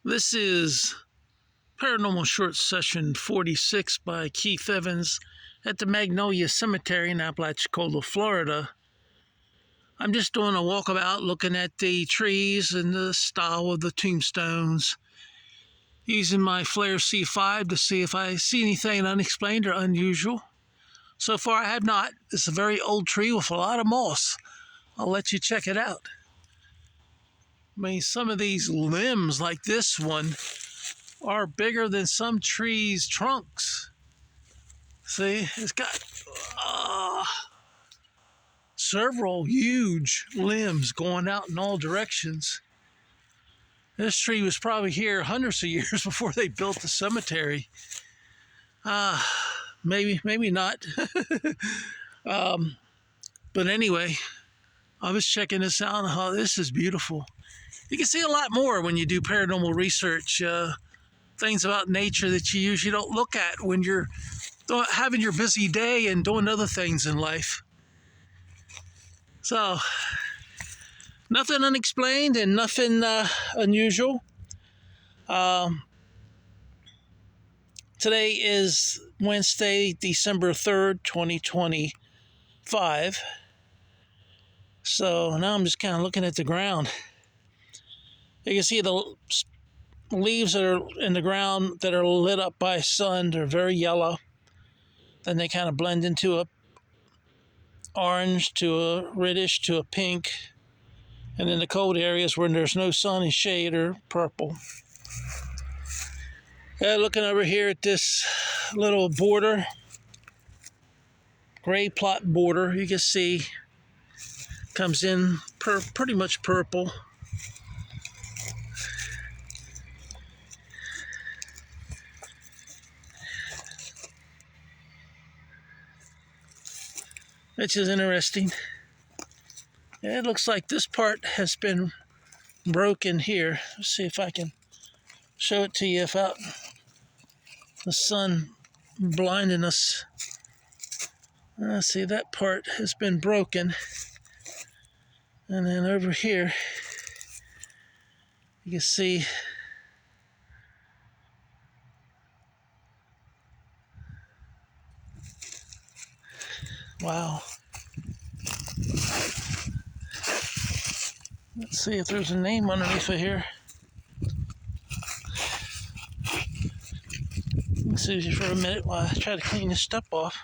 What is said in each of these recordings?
This is Paranormal Short Session 46 by Keith Evans at the Magnolia Cemetery in Apalachicola, Florida. I'm just doing a walkabout looking at the trees and the style of the tombstones, using my Flare C5 to see if I see anything unexplained or unusual. So far I have not. It's a very old tree with a lot of moss. I'll let you check it out. I mean, some of these limbs, like this one, are bigger than some trees' trunks. See, it's got several huge limbs going out in all directions. This tree was probably here hundreds of years before they built the cemetery. Maybe not. But anyway, I was checking this out, and oh, this is beautiful. You can see a lot more when you do paranormal research. Things about nature that you usually don't look at when you're having your busy day and doing other things in life. So, nothing unexplained and nothing unusual. Today is Wednesday, December 3rd, 2025. So now I'm just kind of looking at the ground. You can see the leaves that are in the ground that are lit up by sun. They're very yellow. Then they kind of blend into a orange to a reddish to a pink. And in the cold areas where there's no sun and shade are purple. Looking over here at this little border, gray plot border, you can see comes in pretty much purple. Which is interesting. It looks like this part has been broken here. Let's see if I can show it to you without the sun blinding us. See, that part has been broken. And then over here, you can see wow. Let's see if there's a name underneath it here. Let's see for a minute while I try to clean this stuff off.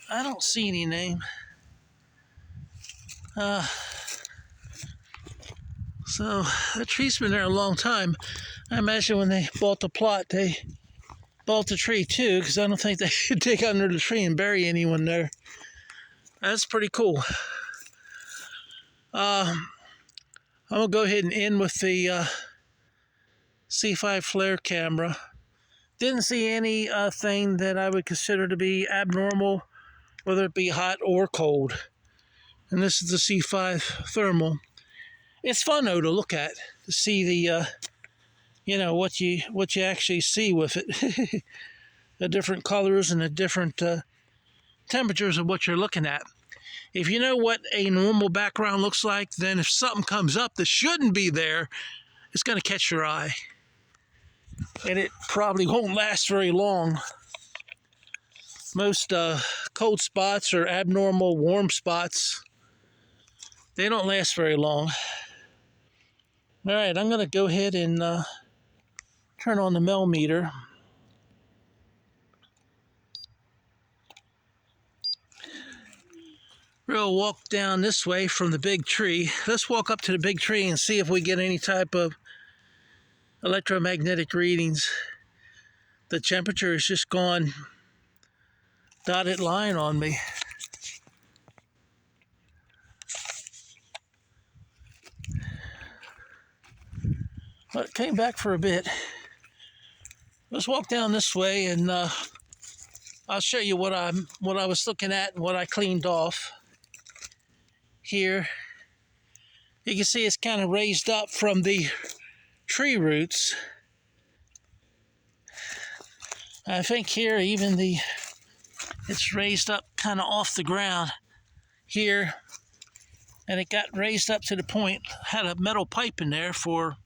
I don't see any name. So the tree's been there a long time. I imagine when they bought the plot, they bought the tree too, because I don't think they could dig under the tree and bury anyone there. That's pretty cool. I'm gonna go ahead and end with the C5 flare camera. Didn't see any thing that I would consider to be abnormal, whether it be hot or cold. And this is the C5 thermal. It's fun though to look at, to see the what you actually see with it. The different colors and the different temperatures of what you're looking at. If you know what a normal background looks like, then if something comes up that shouldn't be there, it's going to catch your eye. And it probably won't last very long. Most cold spots or abnormal warm spots, they don't last very long. All right, I'm going to go ahead and turn on the millimeter. We'll walk down this way from the big tree. Let's walk up to the big tree and see if we get any type of electromagnetic readings. The temperature has just gone dotted line on me. But it came back for a bit. Let's walk down this way and I'll show you what I was looking at and what I cleaned off. Here, you can see it's kind of raised up from the tree roots. I think here even it's raised up kind of off the ground here, and it got raised up to the point, had a metal pipe in there for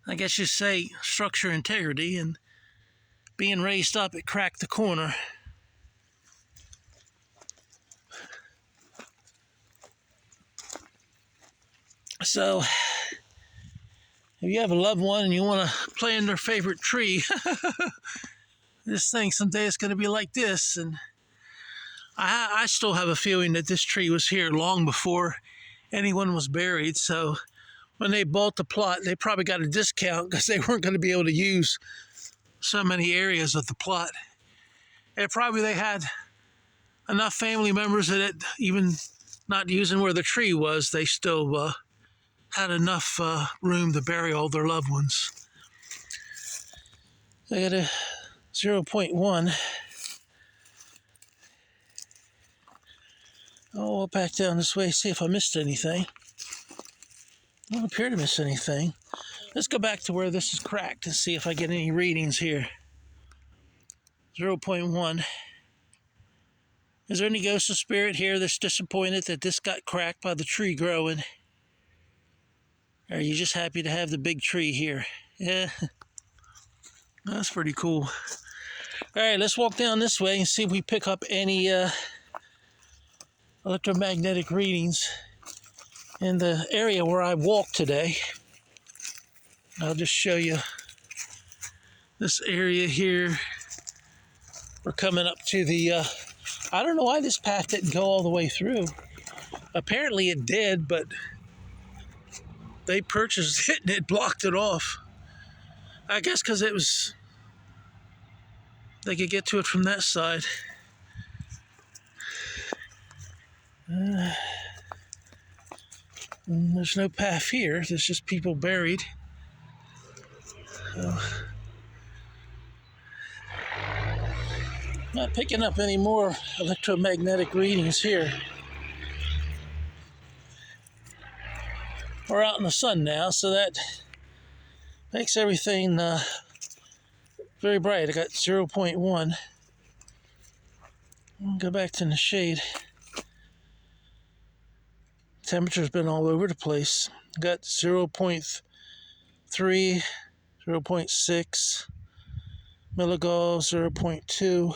I guess you say, structure integrity, and being raised up, it cracked the corner. So, if you have a loved one and you want to plant their favorite tree, this thing someday is going to be like this. And I still have a feeling that this tree was here long before anyone was buried. So, when they bought the plot, they probably got a discount because they weren't going to be able to use so many areas of the plot. And probably they had enough family members that it, even not using where the tree was, they still had enough room to bury all their loved ones. I got a 0.1. I'll walk back down this way, see if I missed anything. I don't appear to miss anything. Let's go back to where this is cracked and see if I get any readings here. 0.1. Is there any ghost of spirit here that's disappointed that this got cracked by the tree growing? Or are you just happy to have the big tree here? Yeah, that's pretty cool. All right, let's walk down this way and see if we pick up any electromagnetic readings in the area where I walked today. I'll just show you this area here. We're coming up to the, I don't know why this path didn't go all the way through. Apparently it did, but they purchased it and it blocked it off. I guess because it was, they could get to it from that side. There's no path here. There's just people buried. Not picking up any more electromagnetic readings here. We're out in the sun now, so that makes everything very bright. I got 0.1. I'll go back to the shade. Temperature's been all over the place. Got 0.3, 0.6, milligauss, 0.2.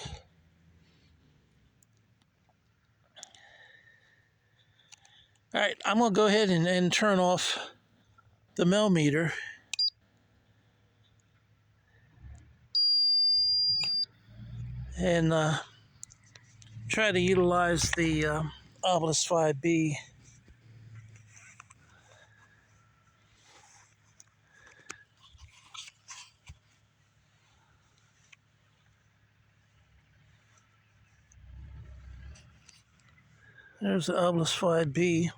All right, I'm going to go ahead and turn off the millimeter. And try to utilize the Obelisk 5B. There's the Obelisk 5B.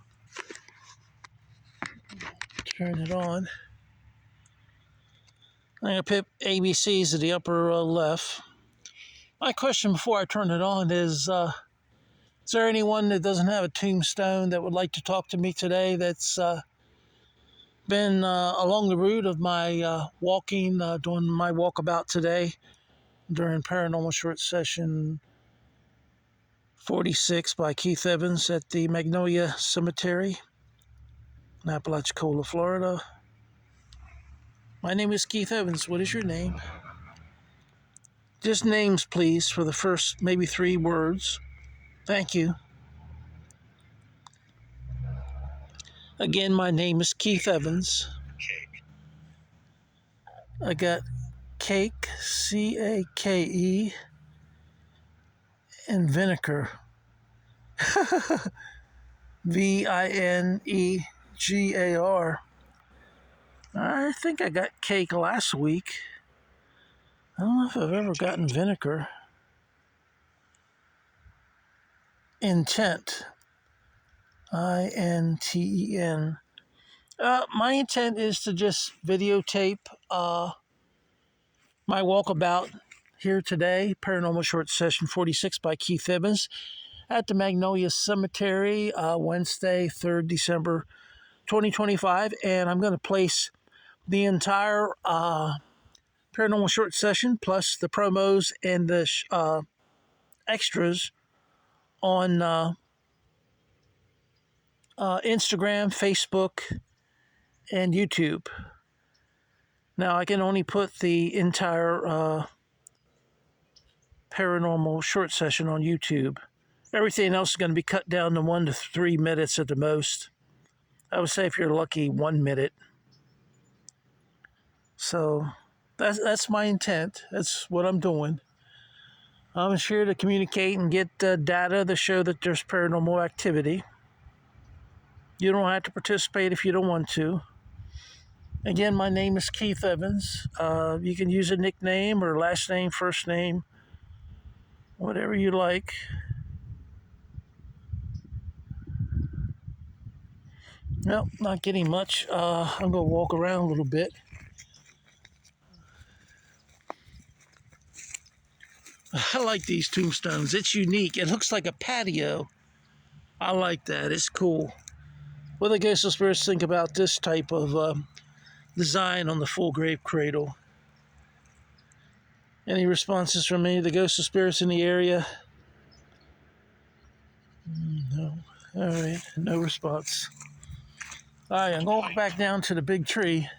Turn it on. I'm going to put ABCs to the upper left. My question before I turn it on is there anyone that doesn't have a tombstone that would like to talk to me today that's been along the route of my walking, doing my walkabout today during Paranormal Short Session 46 by Keith Evans at the Magnolia Cemetery in Apalachicola, Florida. My name is Keith Evans. What is your name? Just names, please, for the first maybe 3 words. Thank you. Again, my name is Keith Evans. I got cake, C-A-K-E, and vinegar, V-I-N-E-G-A-R. I think I got cake last week. I don't know if I've ever gotten vinegar. Intent, I-N-T-E-N. My intent is to just videotape my walkabout here today, Paranormal Short Session 46 by Keith Evans at the Magnolia Cemetery, Wednesday, 3rd December 2025. And I'm going to place the entire Paranormal Short Session plus the promos and the extras on Instagram, Facebook, and YouTube. Now, I can only put the entire paranormal short session on YouTube. Everything else is going to be cut down to 1 to 3 minutes at the most. I would say if you're lucky, 1 minute. So that's my intent. That's what I'm doing. I'm here to communicate and get data to show that there's paranormal activity. You don't have to participate if you don't want to. Again, my name is Keith Evans. You can use a nickname or last name, first name, whatever you like. Well, not getting much. I'm going to walk around a little bit. I like these tombstones. It's unique. It looks like a patio. I like that. It's cool. What do the ghost spirits think about this type of design on the full grave cradle? Any responses from any of the ghost spirits in the area? No. All right. No response. All right. I'm going to walk back down to the big tree.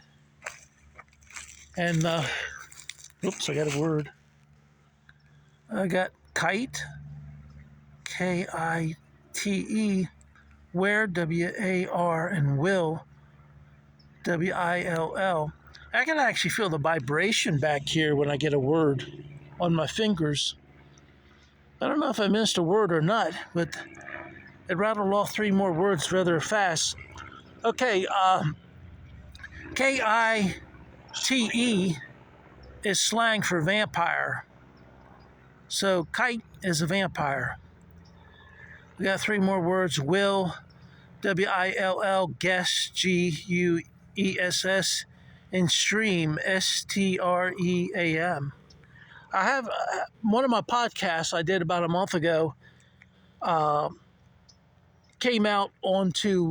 And, oops, I got a word. I got kite, K-I-T-E, where, W-A-R, and will, W-I-L-L. I can actually feel the vibration back here when I get a word on my fingers. I don't know if I missed a word or not, but it rattled off 3 more words rather fast. Okay, K-I-T-E is slang for vampire. So kite is a vampire. We got 3 more words. Will, W-I-L-L, guess, G-U-E-S-S, and stream, S-T-R-E-A-M. I have one of my podcasts I did about a month ago came out onto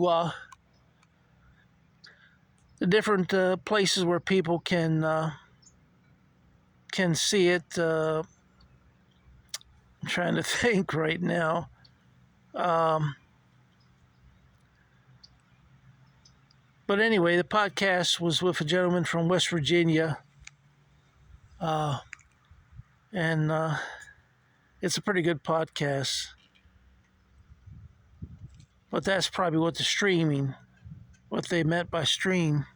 the different places where people can see it. I'm trying to think right now. But anyway, the podcast was with a gentleman from West Virginia. And it's a pretty good podcast. But that's probably what they meant by stream,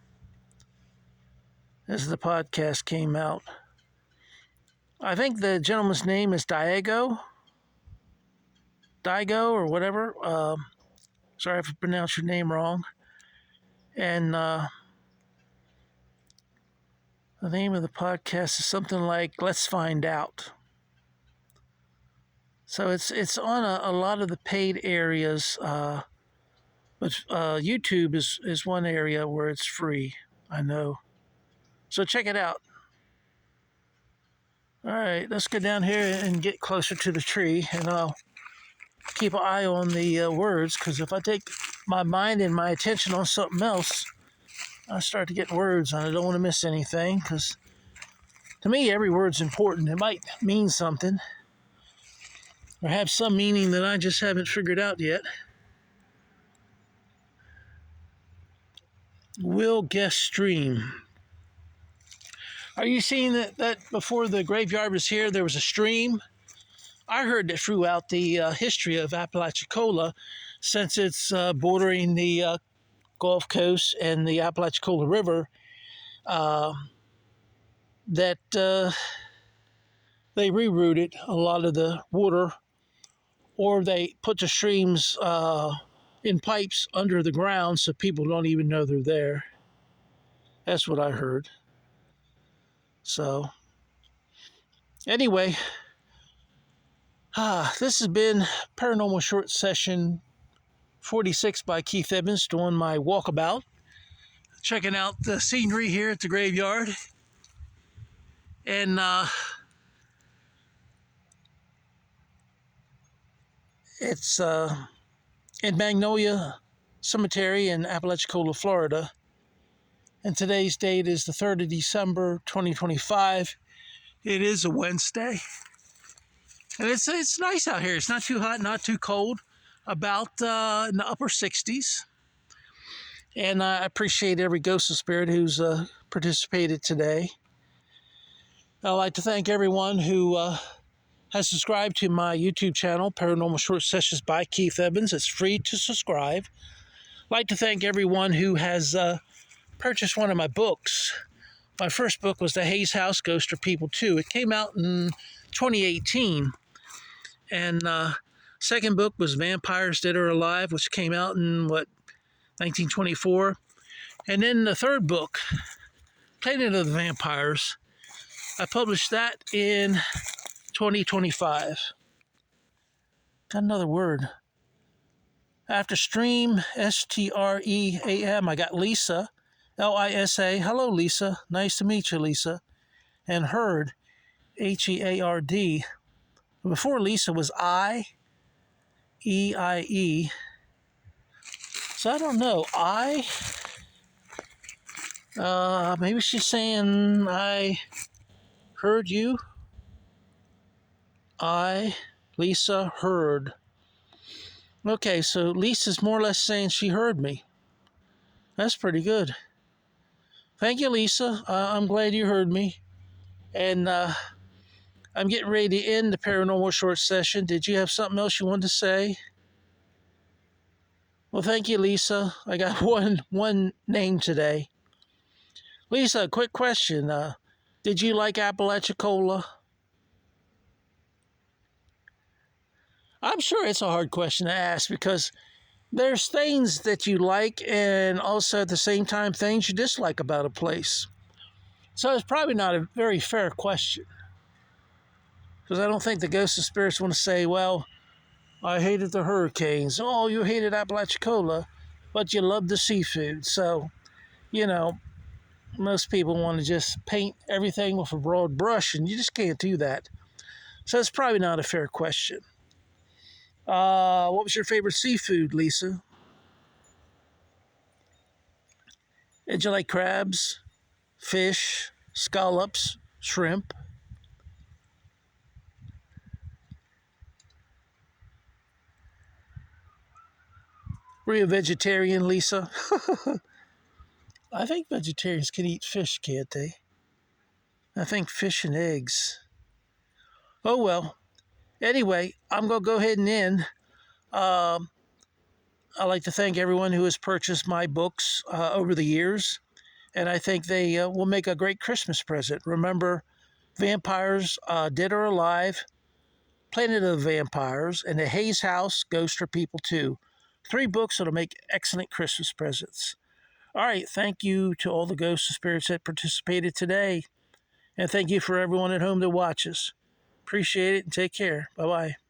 as the podcast came out. I think the gentleman's name is Diego or whatever. Sorry if I pronounced your name wrong. And the name of the podcast is something like Let's Find Out. So it's on a lot of the paid areas, but YouTube is one area where it's free, I know. So check it out. All right, let's go down here and get closer to the tree, and I'll keep an eye on the words, because if I take my mind and my attention on something else, I start to get words, and I don't want to miss anything, because to me, every word's important. It might mean something, or have some meaning that I just haven't figured out yet. Will guest stream. Are you seeing that before the graveyard was here, there was a stream? I heard that throughout the history of Apalachicola, since it's bordering the Gulf Coast and the Apalachicola River, that they rerouted a lot of the water, or they put the streams in pipes under the ground so people don't even know they're there. That's what I heard. So, anyway, this has been Paranormal Short Session 46 by Keith Evans, doing my walkabout, checking out the scenery here at the graveyard. And it's in Magnolia Cemetery in Apalachicola, Florida. And today's date is the 3rd of December, 2025. It is a Wednesday. And it's nice out here. It's not too hot, not too cold. About in the upper 60s. And I appreciate every ghost of spirit who's participated today. I'd like to thank everyone who has subscribed to my YouTube channel, Paranormal Short Sessions by Keith Evans. It's free to subscribe. I'd like to thank everyone who has purchased one of my books. My first book was The Hayes House Ghost or People 2. It came out in 2018. And second book was Vampires Dead or Alive, which came out in, 1924. And then the third book, Planet of the Vampires, I published that in 2025. Got another word. After Stream, Stream, I got Lisa, Lisa. Hello, Lisa. Nice to meet you, Lisa. And Heard, Heard. Before Lisa was Eie. So I don't know. Maybe she's saying I heard you. Lisa heard. Okay, so Lisa's more or less saying she heard me. That's pretty good. Thank you, Lisa. I'm glad you heard me. And I'm getting ready to end the paranormal short session. Did you have something else you wanted to say? Well, thank you, Lisa. I got one name today. Lisa, quick question. Did you like Apalachicola? I'm sure it's a hard question to ask because there's things that you like and also at the same time things you dislike about a place. So it's probably not a very fair question. Because I don't think the ghosts and spirits want to say, well, I hated the hurricanes. Oh, you hated Apalachicola, but you loved the seafood. So, most people want to just paint everything with a broad brush, and you just can't do that. So it's probably not a fair question. What was your favorite seafood, Lisa? Did you like crabs, fish, scallops, shrimp? Were you a vegetarian, Lisa? I think vegetarians can eat fish, can't they? I think fish and eggs. Oh, well. Anyway, I'm going to go ahead and end. I'd like to thank everyone who has purchased my books over the years. And I think they will make a great Christmas present. Remember, Vampires, Dead or Alive, Planet of the Vampires, and The Hayes House, Ghost or People 2. 3 books that'll make excellent Christmas presents. All right, thank you to all the ghosts and spirits that participated today. And thank you for everyone at home that watches. Appreciate it and take care. Bye-bye.